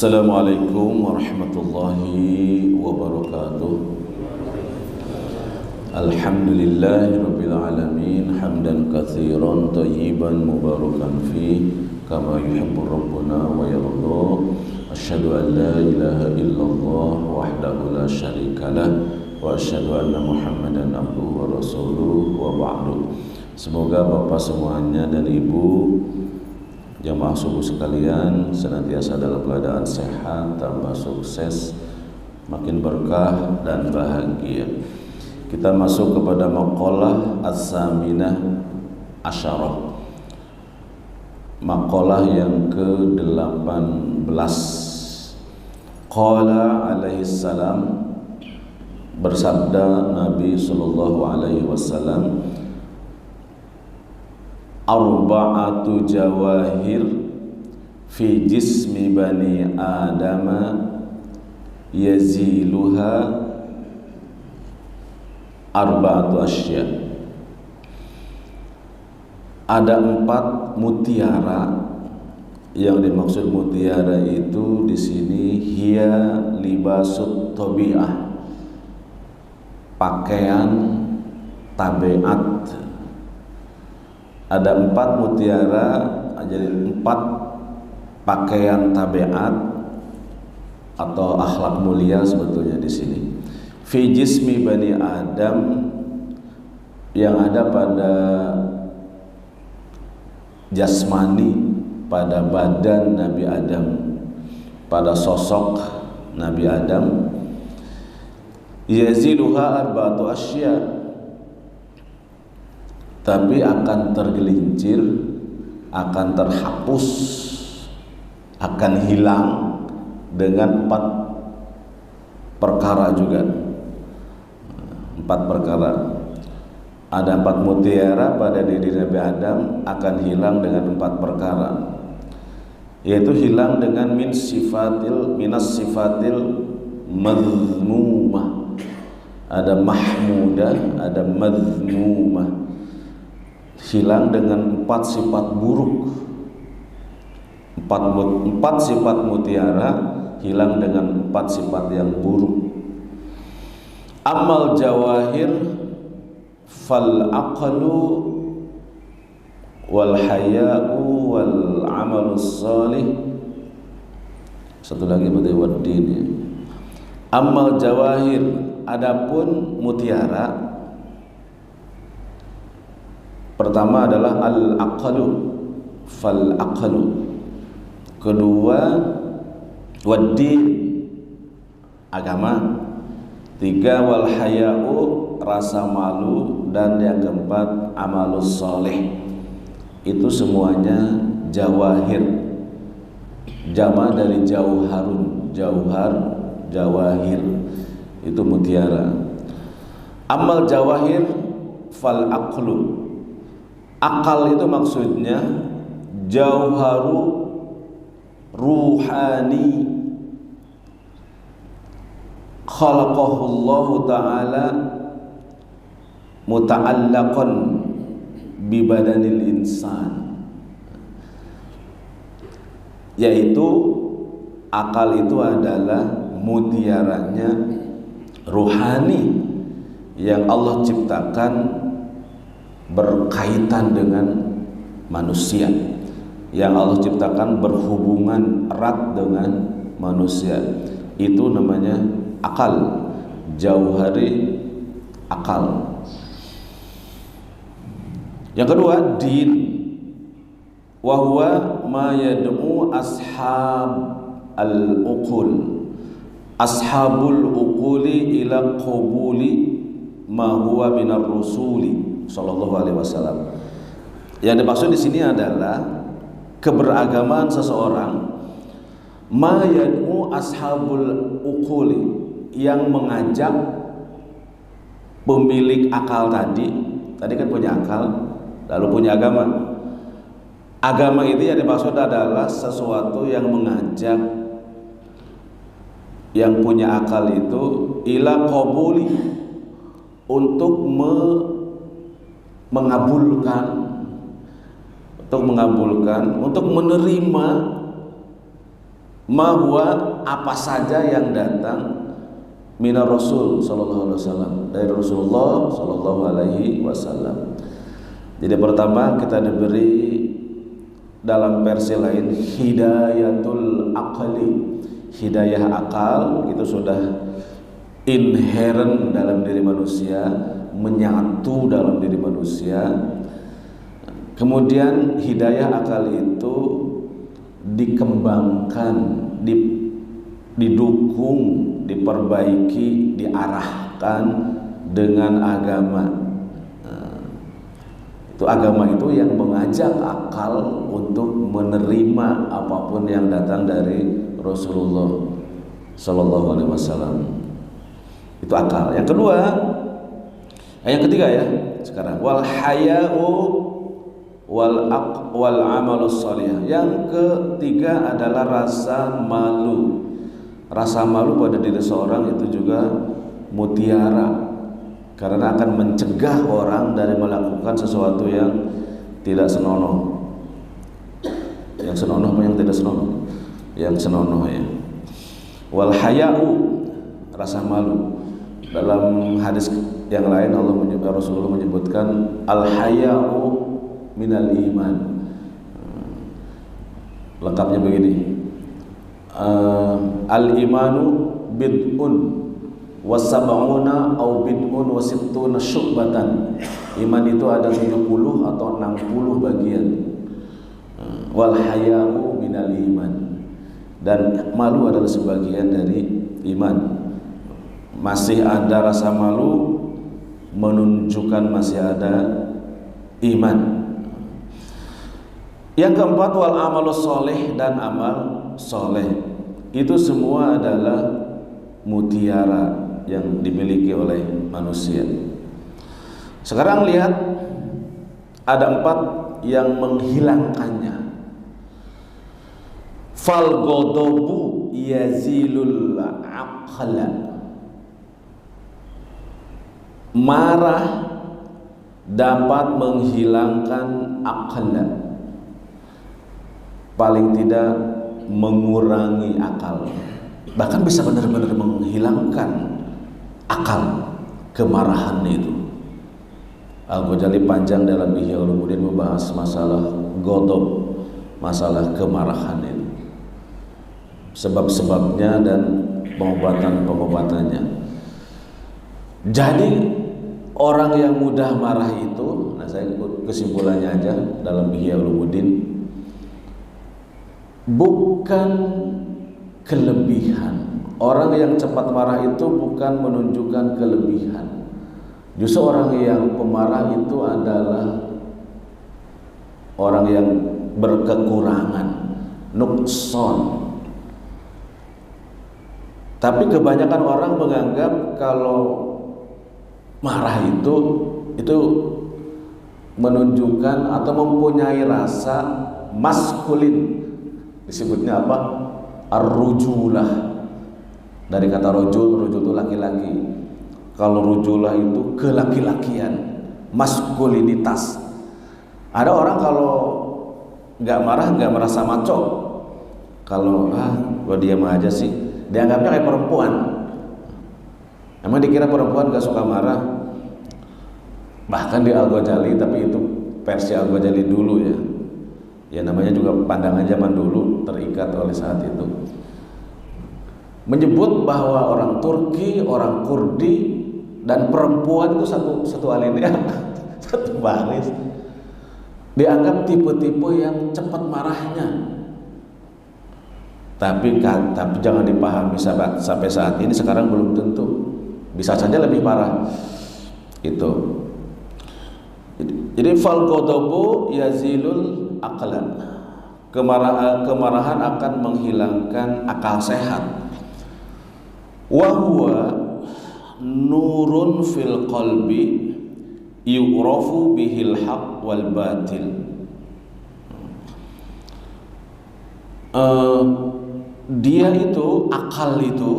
Assalamualaikum warahmatullahi wabarakatuh. Alhamdulillahirabbil alamin hamdan katsiran thayyiban mubarakan fi kama yuhibbur rabbuna wa yarda. Asyhadu an la ilaha illallah wahdahu la syarikalah wa asyhadu anna Muhammadan abduhu wa rasuluhu wa ba'du. Semoga Bapak semuanya dan Ibu jamaah subuh sekalian senantiasa dalam keadaan sehat, tambah sukses, makin berkah dan bahagia. Kita masuk kepada maqalah as-saminah asyarah, maqalah yang ke-18. Qala alaihi salam, bersabda Nabi sallallahu alaihi wasallam, arba'atu jawahir fi jismi bani adama yaziluha arba'atu asya. Ada 4 mutiara. Yang dimaksud mutiara itu di sini hiya libasut tabi'ah, pakaian tabiat. Ada 4 mutiara, jadi 4 pakaian tabiat atau akhlak mulia sebetulnya di sini. Fi jismi bani Adam, yang ada pada jasmani, pada badan Nabi Adam, pada sosok Nabi Adam. Yaziluha arba'atu asya, tapi akan tergelincir, akan terhapus, akan hilang dengan 4 perkara juga. 4 perkara. Ada 4 mutiara pada diri Nabi Adam akan hilang dengan 4 perkara, yaitu hilang dengan minas sifatil madhmumah. Ada mahmudah, ada madhmumah. Hilang dengan 4 sifat buruk. 4 sifat mutiara hilang dengan 4 sifat yang buruk. Amal jawahir fal aqlu wal haya'u wal amalus salih. Satu lagi berarti waddin ya. Amal jawahir, adapun mutiara, pertama adalah al-aqlu, fal aqlu. Kedua waddin, agama. 3 wal haya'u, rasa malu. Dan yang keempat amalus soleh. Itu semuanya jawahir, jama dari jauharun, jauhar, jawahir, itu mutiara. Amal jawahir fal aqlu, akal itu maksudnya jauharu ruhani khalaqahullahu ta'ala muta'allaqan bi badanil insan, yaitu akal itu adalah mutiaranya ruhani yang Allah ciptakan berkaitan dengan manusia, yang Allah ciptakan berhubungan erat dengan manusia. Itu namanya akal, jauhari akal. Yang kedua din, wa huwa ma yad'u ashabul uquli ila qabuli ma huwa minar rusuli sallallahu alaihi wasallam. Yang dimaksud di sini adalah keberagaman seseorang, ma yad'u ashabul uquli, yang mengajak pemilik akal tadi kan punya akal, lalu punya agama. Agama itu yang dimaksud adalah sesuatu yang mengajak yang punya akal itu ila qabuli, untuk mengabulkan, untuk menerima mahwa apa saja yang datang minar Rasul sallallahu alaihi wasallam, dari Rasulullah sallallahu alaihi wasallam. Jadi pertama kita diberi dalam versi lain hidayatul aqli, hidayah akal itu sudah inherent dalam diri manusia, menyatu dalam diri manusia. Kemudian hidayah akal itu dikembangkan, didukung, diperbaiki, diarahkan dengan agama. Itu agama itu yang mengajak akal untuk menerima apapun yang datang dari Rasulullah Sallallahu Alaihi Wasallam. Itu akal. Yang kedua, yang ketiga ya sekarang, wal haya'u wal amalus shalih. Yang ketiga adalah rasa malu. Rasa malu pada diri seorang itu juga mutiara, karena akan mencegah orang dari melakukan sesuatu yang tidak senonoh. Yang senonoh apa yang tidak senonoh? Yang senonoh ya. Wal haya'u, rasa malu. Dalam hadis yang lain Rasulullah menyebutkan al haya'u minal iman. Lengkapnya begini. Al imanu bid'un wa sab'una au bid'un wa sittuna syu'batan. Iman itu ada 70 atau 60 bagian. Wal haya'u minal iman. Dan malu adalah sebagian dari iman. Masih ada rasa malu menunjukkan masih ada iman. Yang keempat, wal amalus sholih, dan amal soleh. Itu semua adalah mutiara yang dimiliki oleh manusia. Sekarang lihat, ada 4 yang menghilangkannya. Fal ghadabu yazilul aqla. Marah dapat menghilangkan akal, paling tidak mengurangi akal, bahkan bisa benar-benar menghilangkan akal kemarahan itu. Al-Ghazali panjang dalam Ihya Ulumuddin membahas masalah ghadab, masalah kemarahan itu, sebab-sebabnya dan pengobatan-pengobatannya. Jadi orang yang mudah marah itu, nah saya ikut kesimpulannya aja dalam Ihya Ulumuddin, bukan kelebihan. Orang yang cepat marah itu bukan menunjukkan kelebihan. Justru orang yang pemarah itu adalah orang yang berkekurangan, nukson. Tapi kebanyakan orang menganggap kalau marah itu menunjukkan atau mempunyai rasa maskulin. Disebutnya apa? Ar-rujulah. Dari kata rujul itu laki-laki. Kalau rujulah itu kelaki-lakian, maskulinitas. Ada orang kalau nggak marah nggak merasa maco. Kalau gua diam aja sih, dianggapnya kayak perempuan. Emang dikira perempuan gak suka marah? Bahkan di Al-Ghazali, tapi itu versi Al-Ghazali dulu ya. Ya namanya juga pandangan zaman dulu, terikat oleh saat itu. Menyebut bahwa orang Turki, orang Kurdi, dan perempuan itu satu alinea, satu baris. Dianggap tipe-tipe yang cepat marahnya. Tapi jangan dipahami sampai saat ini, sekarang belum tentu. Bisa saja lebih parah. Itu. Jadi fal ghadabu yazilul aqlan. Kemarahan akan menghilangkan akal sehat. Wa huwa nurun fil qalbi yu'rafu bihil haq wal batil. Dia itu, akal itu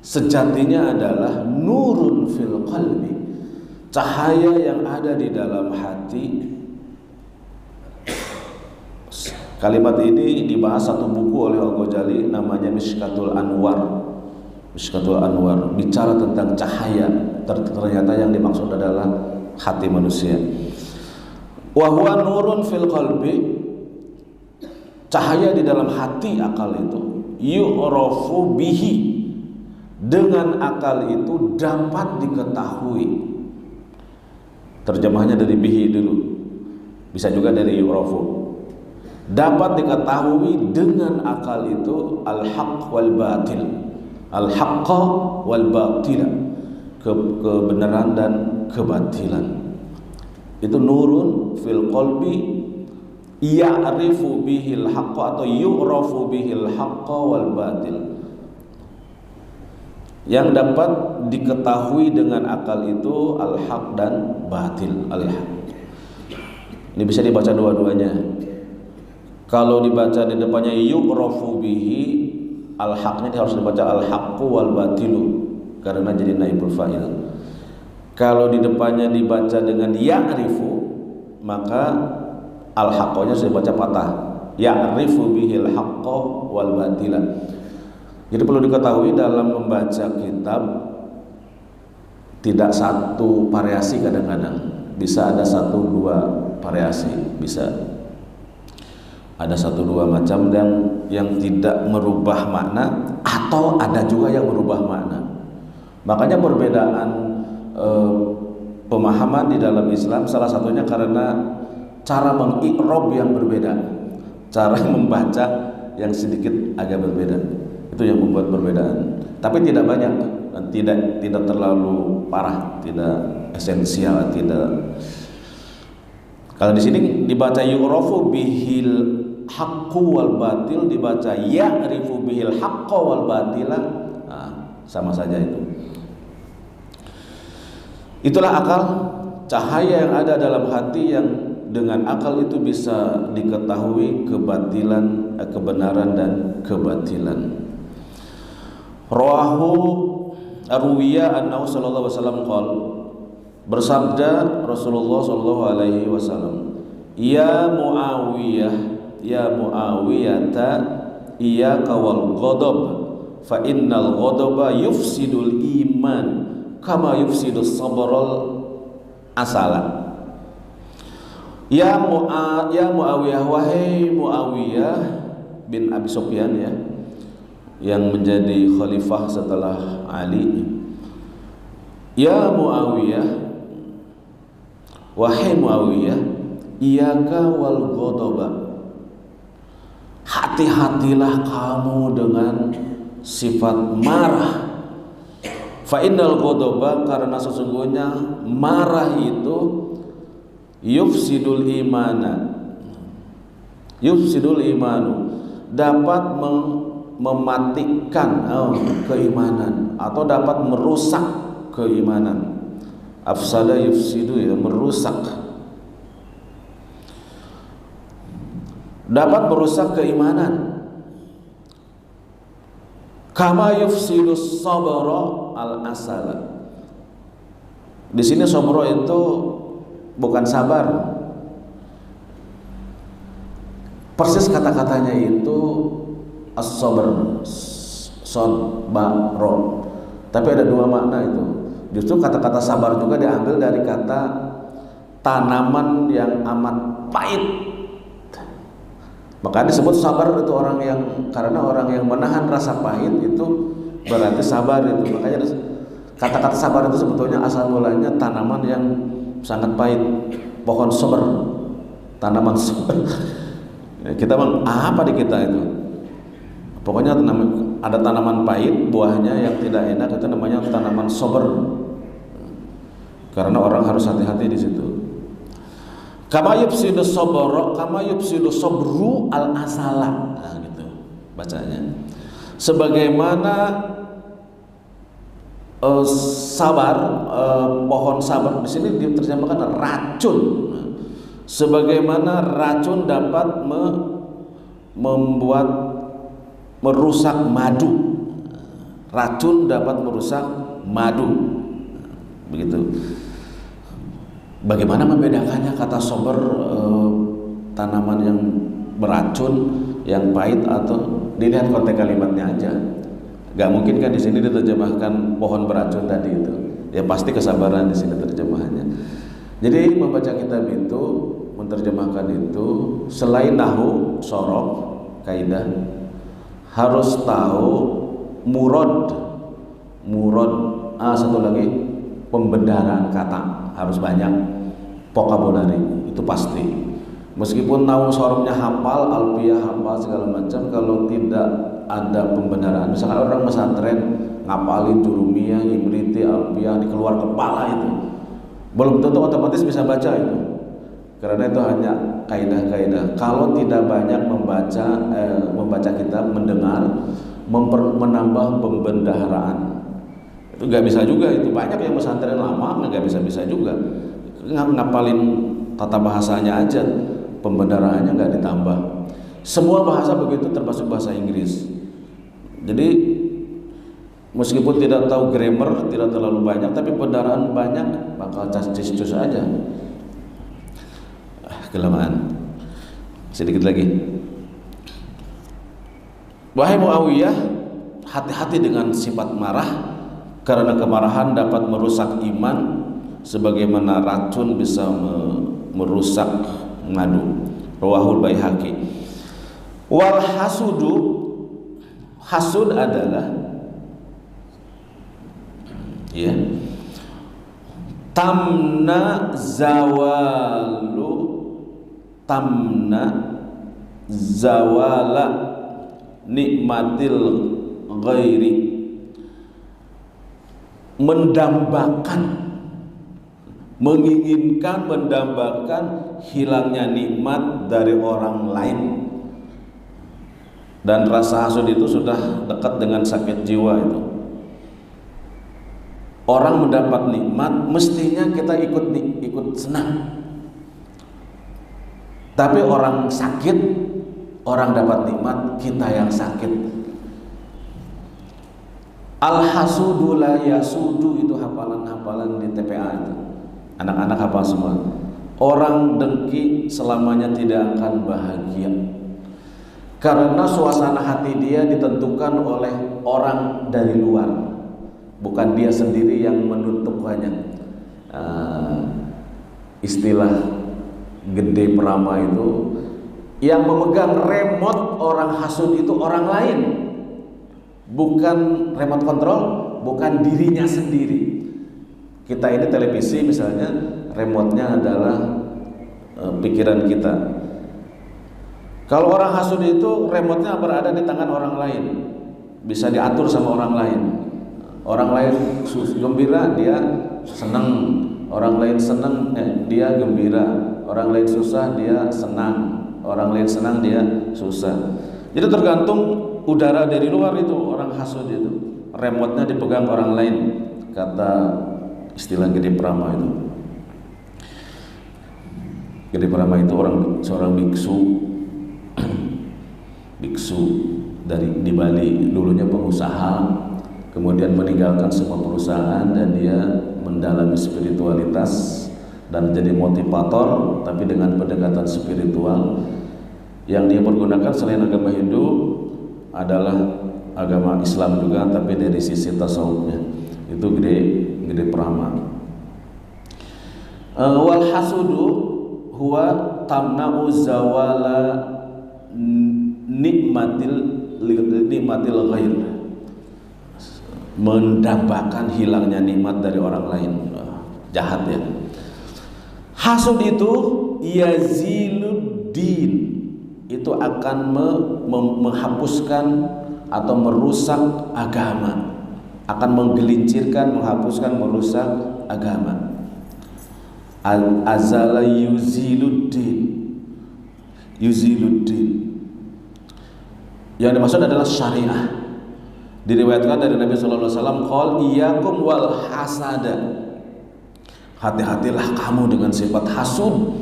sejatinya adalah nurun fil qalbi, cahaya yang ada di dalam hati, Kalimat ini dibahas satu buku oleh Al-Ghazali namanya Mishkatul Anwar. Mishkatul Anwar bicara tentang cahaya. Ternyata yang dimaksud adalah hati manusia. Wa huwa nurun fil qalbi, cahaya di dalam hati akal itu, yu'rafu bihi, dengan akal itu dapat diketahui. Terjemahnya dari bihi dulu, bisa juga dari yu'rafu. Dapat diketahui dengan akal itu al-haq wal batil, al-haqqa wal batil, kebenaran dan kebatilan. Itu nurun fil qalbi ya'rifu bihil haqqa atau yu'rafu bihil haqqa wal batil, yang dapat diketahui dengan akal itu al-haq dan batil. Al-haq ini bisa dibaca dua-duanya. Kalau dibaca di depannya yu'rafu bihi, al-haqnya harus dibaca al-haqqu wal batilu karena jadi naibul fa'il. Kalau di depannya dibaca dengan ya'rifu, maka al-haqqnya harus dibaca patah, ya'rifu bihil haqqa wal batila. Jadi perlu diketahui dalam membaca kitab tidak satu variasi, kadang-kadang bisa ada satu dua variasi, bisa ada satu dua macam dan yang tidak merubah makna, atau ada juga yang merubah makna. Makanya perbedaan pemahaman di dalam Islam salah satunya karena cara mengi'rab yang berbeda, cara membaca yang sedikit agak berbeda. Itu yang membuat perbedaan. Tapi tidak banyak, tidak terlalu parah, tidak esensial, tidak. Kalau di sini dibaca yu'rafu bihil haqqu wal batil, dibaca ya'rifu bihil haqqa wal batila, sama saja itu. Itulah akal, cahaya yang ada dalam hati yang dengan akal itu bisa diketahui kebatilan, kebenaran dan kebatilan. Rawahu Arwiya annahu sallallahu alaihi wasallam qala, bersabda Rasulullah sallallahu alaihi wasallam, ya Muawiyah, ya Muawiyata, iyyaka wal ghadab, fa innal ghadaba yufsidul iman kama yufsidus sabral asala. Ya Muawiyah, wahai Muawiyah bin Abi Sufyan, ya, yang menjadi khalifah setelah Ali. Ya Muawiyah, wahai Muawiyah, iyyaka wal ghadaba, hati-hatilah kamu dengan sifat marah. Fa innal ghadaba, karena sesungguhnya marah itu yufsidul imana, yufsidul imanu, dapat mematikan keimanan atau dapat merusak keimanan. Afsada yufsidu, ya, merusak, dapat merusak keimanan. Kama yufsidus sabra al asala. Di sini sabra itu bukan sabar. Persis kata-katanya itu as-sabr, sabaro. Tapi ada dua makna itu. Justru kata-kata sabar juga diambil dari kata tanaman yang amat pahit. Maka disebut sabar itu orang yang, karena orang yang menahan rasa pahit itu berarti sabar itu. Makanya kata-kata sabar itu sebetulnya asal mulanya tanaman yang sangat pahit, pohon sabar, tanaman sabar. Kita apa di kita itu? Pokoknya ada tanaman pahit, buahnya yang tidak enak, itu namanya tanaman sabar. Karena orang harus hati-hati di situ. Kama yufsidu sabra, kama yufsidu sabru al asala, gitu bacanya. Sebagaimana sabar, pohon sabar di sini diterjemahkan racun. Sebagaimana racun dapat membuat merusak madu, racun dapat merusak madu, begitu. Bagaimana membedakannya kata sober, tanaman yang beracun, yang pahit, atau dilihat konteks kalimatnya aja. Gak mungkin kan di sini diterjemahkan pohon beracun tadi itu. Ya pasti kesabaran di sini terjemahannya. Jadi membaca kitab itu, menerjemahkan itu, selain nahu, sorok, kaidah, harus tahu murad, satu lagi pembenaran kata harus banyak, vocabulary itu pasti. Meskipun nahu soroknya hafal, alfiyah hafal segala macam, kalau tidak ada pembenaran, misalkan orang pesantren ngapalin jurumiyah, imriti, alfiyah di keluar kepala itu, belum tentu otomatis bisa baca itu. Karena itu hanya kaidah-kaidah. Kalau tidak banyak membaca kitab, mendengar, menambah pembendaharaan, itu nggak bisa juga. Itu banyak yang pesantren lama nggak bisa juga, ngapalin tata bahasanya aja, pembendaharaannya nggak ditambah. Semua bahasa begitu, termasuk bahasa Inggris. Jadi meskipun tidak tahu grammar, tidak terlalu banyak, tapi pendaraan banyak, bakal cas-cus aja. Kelamaan. Sedikit lagi. Wahai Muawiyah, hati-hati dengan sifat marah, karena kemarahan dapat merusak iman, sebagaimana racun bisa merusak madu. Rawahul Baihaqi. Wal hasudu, hasud adalah ya, tamna zawala nikmatil ghairi, mendambakan, menginginkan, mendambakan hilangnya nikmat dari orang lain. Dan rasa hasud itu sudah dekat dengan sakit jiwa itu. Orang mendapat nikmat, mestinya kita ikut senang. Tapi orang sakit, orang dapat nikmat, kita yang sakit. Al-hasudu la yasudu, itu hafalan-hafalan di TPA itu. Anak-anak hafal semua. Orang dengki selamanya tidak akan bahagia. Karena suasana hati dia ditentukan oleh orang dari luar, bukan dia sendiri yang menentukannya. Istilah gede perama itu, yang memegang remote orang hasud itu orang lain, bukan remote control, bukan dirinya sendiri. Kita ini televisi misalnya, remote-nya adalah pikiran kita. Kalau orang hasud itu remote-nya berada di tangan orang lain, bisa diatur sama orang lain. Orang lain gembira, dia senang. Orang lain senang, dia gembira. Orang lain susah, dia senang. Orang lain senang, dia susah. Jadi tergantung udara dari luar itu, orang hasud itu. Remote-nya dipegang orang lain, kata istilah Gede Prama itu. Gede Prama itu seorang biksu di Bali, dulunya pengusaha, kemudian meninggalkan semua perusahaan dan dia mendalami spiritualitas dan jadi motivator, tapi dengan pendekatan spiritual. Yang dia pergunakan selain agama Hindu adalah agama Islam juga, tapi dari sisi tasawufnya. Itu gede Prama. Wal hasudu huwa tamna'u zawala nikmatil ghair, mendambakan hilangnya nikmat dari orang lain. Jahat ya. Hasud itu yaziluddin, itu akan menghapuskan atau merusak agama, akan menggelincirkan, menghapuskan, merusak agama. Azala yuziluddin. Yang dimaksud adalah syariah. Diriwayatkan dari Nabi sallallahu alaihi wasallam, qol iyyakum wal hasada, hati-hatilah kamu dengan sifat hasud.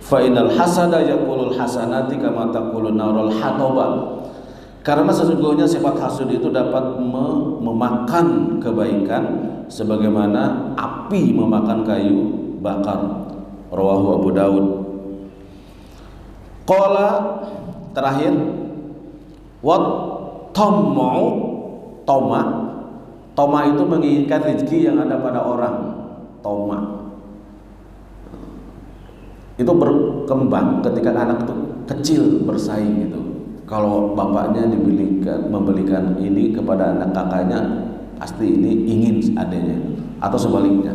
Fa innal hasada yaqulul hasanati kama taqulun narul hatoba, karena sesungguhnya sifat hasud itu dapat memakan kebaikan sebagaimana api memakan kayu bakar. Rawahu Abu Daud. Qala terakhir, wat tamu, toma itu menginginkan rezeki yang ada pada orang. Toma itu berkembang ketika anak itu kecil bersaing gitu. Kalau bapaknya membelikan ini kepada anak kakaknya, pasti ini ingin adanya, atau sebaliknya.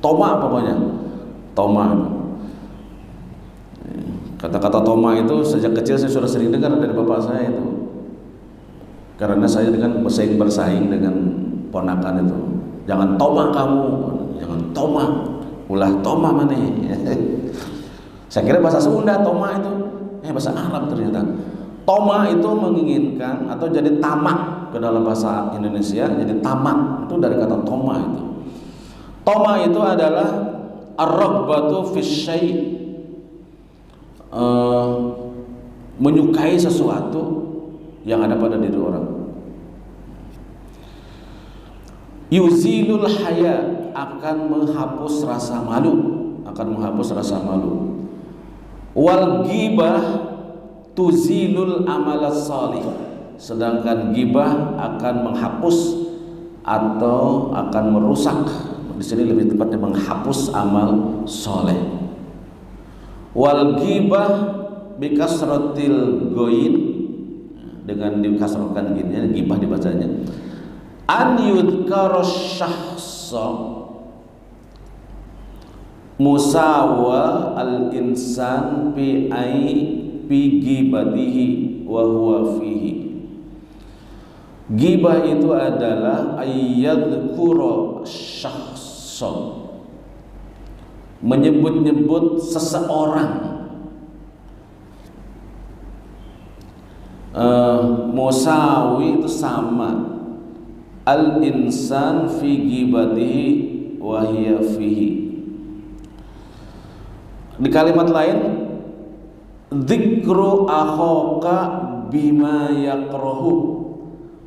Toma pokoknya, toma. Kata-kata toma itu sejak kecil saya sudah sering dengar dari bapak saya itu. Karena saya dengan bersaing dengan ponakan itu. Jangan toma kamu, jangan toma, ulah toma mana? Saya kira bahasa Sunda toma itu, bahasa Arab ternyata. Toma itu menginginkan atau jadi tamak ke dalam bahasa Indonesia, jadi tamak itu dari kata toma itu. Toma itu adalah ar-raghbatu fi syai', menyukai sesuatu yang ada pada diri orang. Yuzilul haya, akan menghapus rasa malu, Wal ghibah tuzilul amalas salih, sedangkan ghibah akan menghapus atau akan merusak, di sini lebih tepatnya menghapus amal soleh. Wal ghibah bikasratil goin, dengan dikasrahkan gini, ghibah dibacanya, an yudhkara syahsa musawa al insan fi ghibatihi wa huwa fihi. Ghibah itu adalah ayyadhkura syakhsa, menyebut-nyebut seseorang. Musawi itu sama, al insan fi ghibatihi wa hiya fihi. Di kalimat lain, dzikru akhaka bima yakrahu,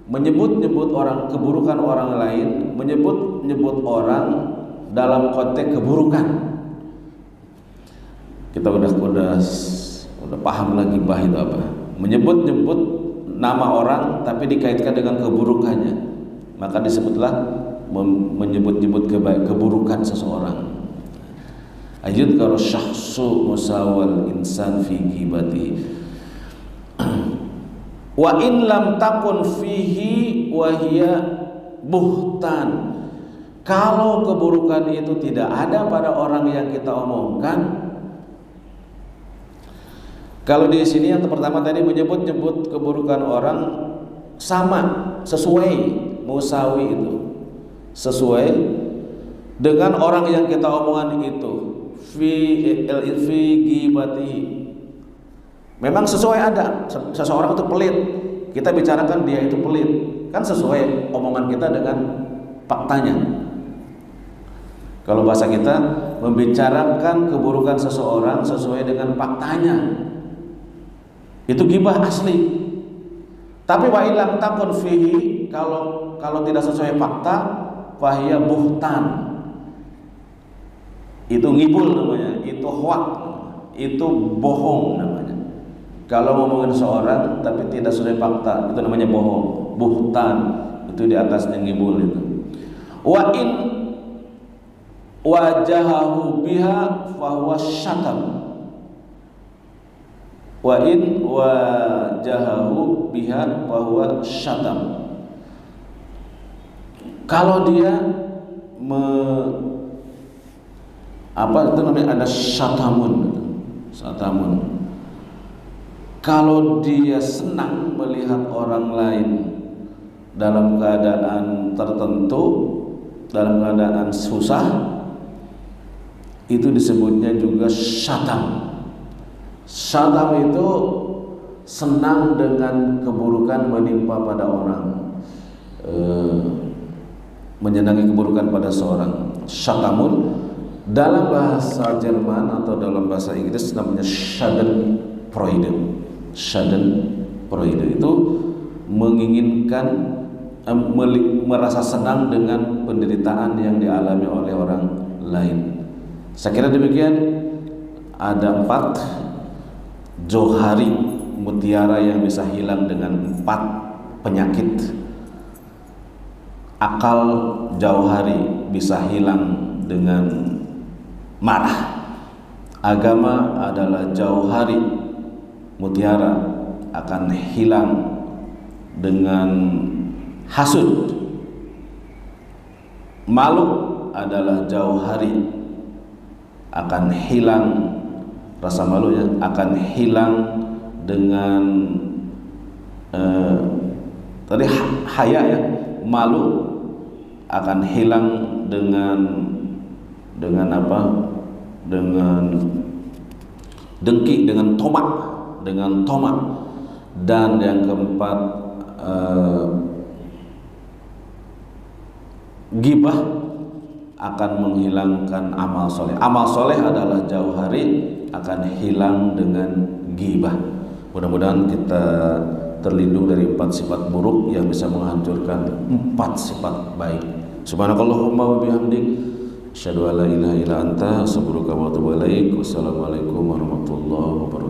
menyebut-nyebut orang, keburukan orang lain, menyebut-nyebut orang dalam konteks keburukan. Kita udah paham lagi bah itu apa. Menyebut-nyebut nama orang tapi dikaitkan dengan keburukannya, maka disebutlah menyebut-nyebut keburukan seseorang. Ayat kalau syahsu musawal insan fi ghibati wa in lam takun fihi wa hiya buhtan. Kalau keburukan itu tidak ada pada orang yang kita omongkan, kalau di sini yang pertama tadi menyebut-nyebut keburukan orang sama, sesuai, musawi itu sesuai dengan orang yang kita omongan itu. Fi ghibati, memang sesuai, ada seseorang itu pelit, kita bicarakan dia itu pelit, kan sesuai omongan kita dengan faktanya. Kalau bahasa kita membicarakan keburukan seseorang sesuai dengan faktanya, itu ghibah asli. Tapi wa illam takun fihi, kalau tidak sesuai fakta, fahiya buhtan, itu ngibul namanya, itu hoak, itu bohong namanya. Kalau ngomongin seorang tapi tidak sesuai fakta, itu namanya bohong, buhtan, itu di atasnya ngibul itu. Wa in wajahahu biha fahuwa syatam, wa in wajahahu biha fahuwa syatam. Kalau dia apa itu namanya, ada syatamun. Kalau dia senang melihat orang lain dalam keadaan tertentu, dalam keadaan susah, itu disebutnya juga syatam. Syatam itu senang dengan keburukan menimpa pada orang, menyenangi keburukan pada seorang. Syatamun dalam bahasa Jerman atau dalam bahasa Inggris namanya Schadenfreude. Schadenfreude itu menginginkan, merasa senang dengan penderitaan yang dialami oleh orang lain. Saya kira demikian. Ada 4 johari, mutiara yang bisa hilang dengan 4 penyakit. Akal jauhari bisa hilang dengan marah. Agama adalah jauhari, mutiara akan hilang dengan hasud. Malu adalah jauhari, akan hilang rasa malunya, akan hilang dengan tadi haya ya, malu akan hilang dengan apa? Dengan dengki, dengan tomak. Dan yang keempat, ghibah akan menghilangkan amal soleh. Amal soleh adalah jauhari, akan hilang dengan ghibah. Mudah-mudahan kita terlindung dari 4 sifat buruk yang bisa menghancurkan 4 sifat baik. Subhanakallahumma wa bihamdik, asyhadu an la ilaha illa anta, astaghfiruka wa atubu ilaik. Wassalamualaikum warahmatullahi wabarakatuh.